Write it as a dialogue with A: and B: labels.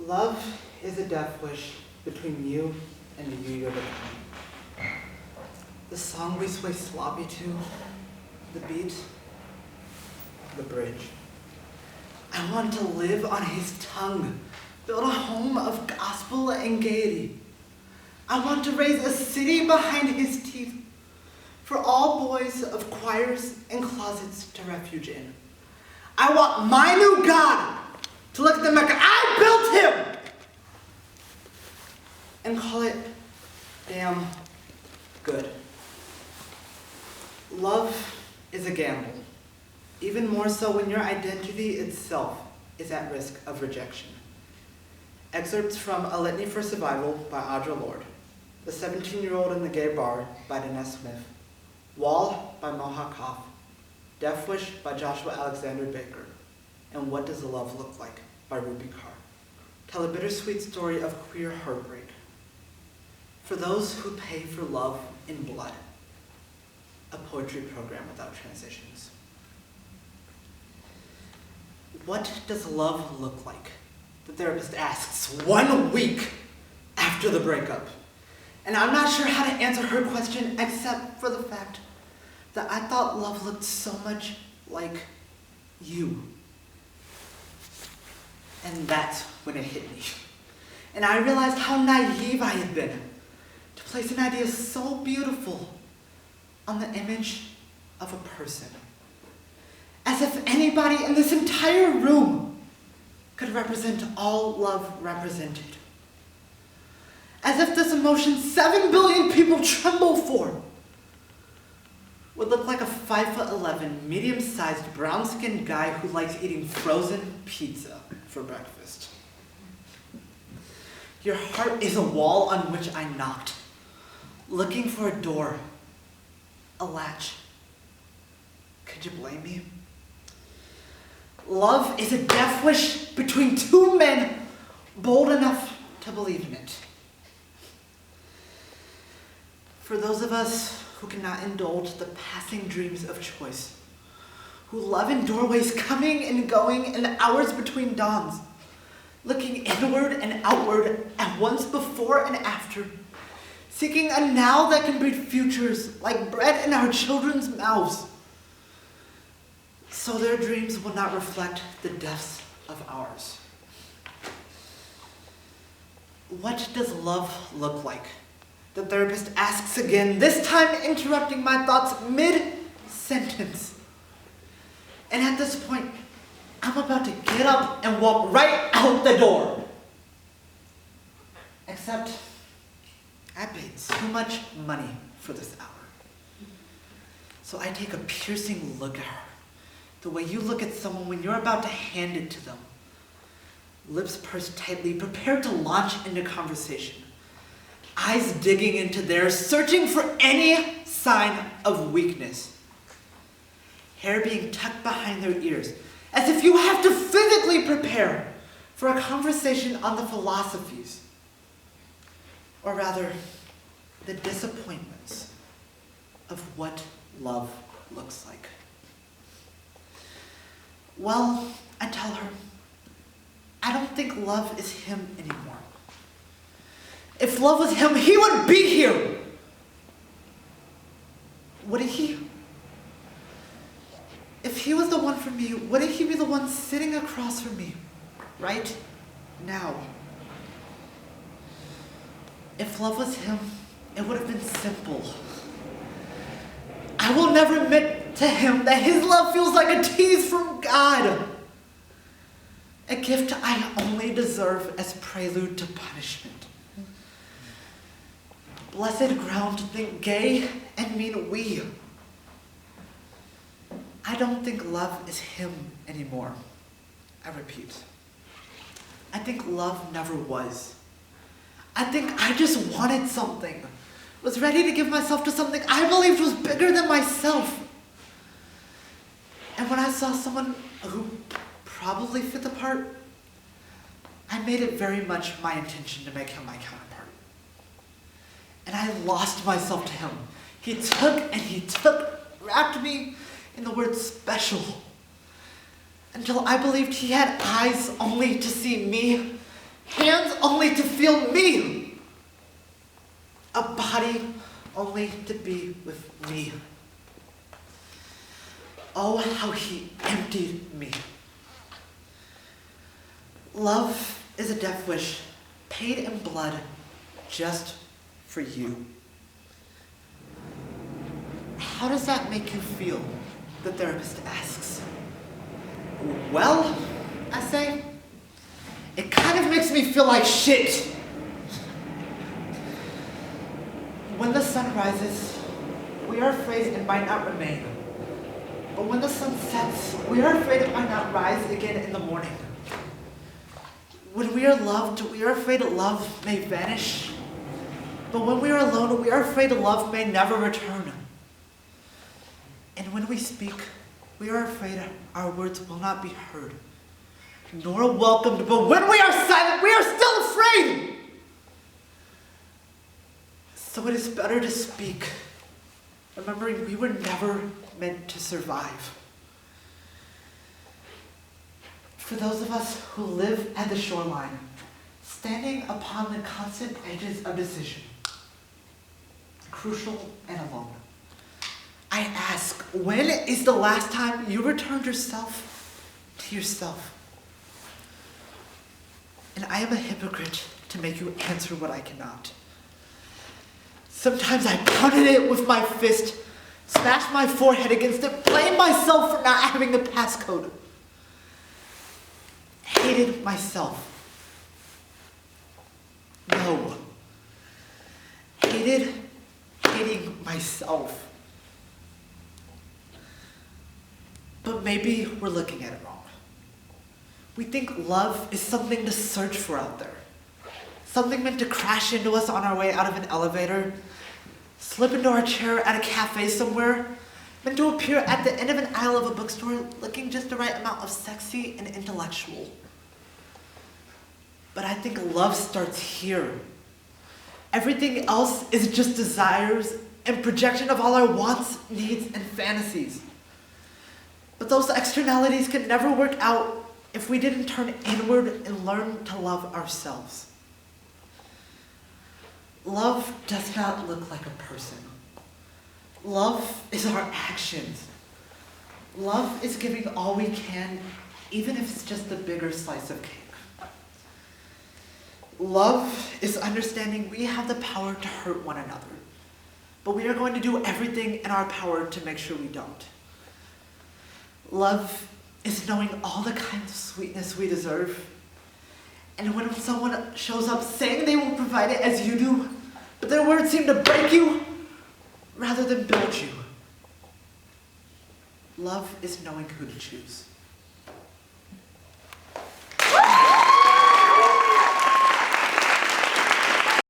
A: Love is a death wish between you and the you you're becoming. The song we sway sloppy to, the beat, the bridge. I want to live on his tongue, build a home of gospel and gaiety. I want to raise a city behind his teeth for all boys of choirs and closets to refuge in. I want my new God to look at the Mecca I built him and call it damn good. Love is a gamble, even more so when your identity itself is at risk of rejection. Excerpts from A Litany for Survival by Audre Lorde, The 17-Year-Old in the Gay Bar by Denise Smith, Wall by Moha Koff, Death Wish by Joshua Alexander Baker, and What Does Love Look Like by Ruby Carr tell a bittersweet story of queer heartbreak for those who pay for love in blood, a poetry program without transitions. What does love look like? The therapist asks 1 week after the breakup. And I'm not sure how to answer her question except for the fact that I thought love looked so much like you. And that's when it hit me. And I realized how naive I had been to place an idea so beautiful on the image of a person. As if anybody in this entire room could represent all love represented. As if this emotion 7 billion people tremble for would look like a 5'11", medium-sized, brown-skinned guy who likes eating frozen pizza for breakfast. Your heart is a wall on which I knocked, looking for a door, a latch. Could you blame me? Love is a death wish between two men bold enough to believe in it. For those of us who cannot indulge the passing dreams of choice, who love in doorways coming and going in the hours between dawns, looking inward and outward at once before and after, seeking a now that can breed futures like bread in our children's mouths, so their dreams will not reflect the depths of ours. What does love look like? The therapist asks again, this time interrupting my thoughts mid-sentence. And at this point, I'm about to get up and walk right out the door. Except, I paid too much money for this hour. So I take a piercing look at her, the way you look at someone when you're about to hand it to them. Lips pursed tightly, prepared to launch into conversation. Eyes digging into theirs, searching for any sign of weakness. Hair being tucked behind their ears, as if you have to physically prepare for a conversation on the philosophies, or rather, the disappointments of what love looks like. Well, I tell her, I don't think love is him anymore. If love was him, he would be here. Wouldn't he? If he was the one for me, wouldn't he be the one sitting across from me right now? If love was him, it would have been simple. I will never admit to him that his love feels like a tease from God. A gift I only deserve as prelude to punishment. Blessed ground to think gay and mean we. I don't think love is him anymore. I repeat. I think love never was. I think I just wanted something. Was ready to give myself to something I believed was bigger than myself. And when I saw someone who probably fit the part, I made it very much my intention to make him my counterpart. And I lost myself to him. He took, wrapped me in the word special, until I believed he had eyes only to see me Hands only to feel me. A body only to be with me. Oh, how he emptied me. Love is a death wish paid in blood just for you. How does that make you feel? The therapist asks. Well, I say, it kind of makes me feel like shit. When the sun rises, we are afraid it might not remain. But when the sun sets, we are afraid it might not rise again in the morning. When we are loved, we are afraid that love may vanish. But when we are alone, we are afraid that love may never return. And when we speak, we are afraid our words will not be heard, nor welcomed. But when we are silent, we are still afraid. So it is better to speak, remembering we were never meant to survive. For those of us who live at the shoreline, standing upon the constant edges of decision, crucial and alone, I ask, when is the last time you returned yourself to yourself? And I am a hypocrite to make you answer what I cannot. Sometimes I pounded it with my fist, smashed my forehead against it, blamed myself for not having the passcode. Hated myself. No. Hating myself. But maybe we're looking at it wrong. We think love is something to search for out there. Something meant to crash into us on our way out of an elevator, slip into our chair at a cafe somewhere, meant to appear at the end of an aisle of a bookstore looking just the right amount of sexy and intellectual. But I think love starts here. Everything else is just desires and projection of all our wants, needs, and fantasies. But those externalities can never work out if we didn't turn inward and learn to love ourselves. Love does not look like a person. Love is our actions. Love is giving all we can, even if it's just a bigger slice of cake. Love is understanding we have the power to hurt one another, but we are going to do everything in our power to make sure we don't. Love is knowing all the kinds of sweetness we deserve, and when someone shows up saying they will provide it as you do, but their words seem to break you rather than build you. Love is knowing who to choose.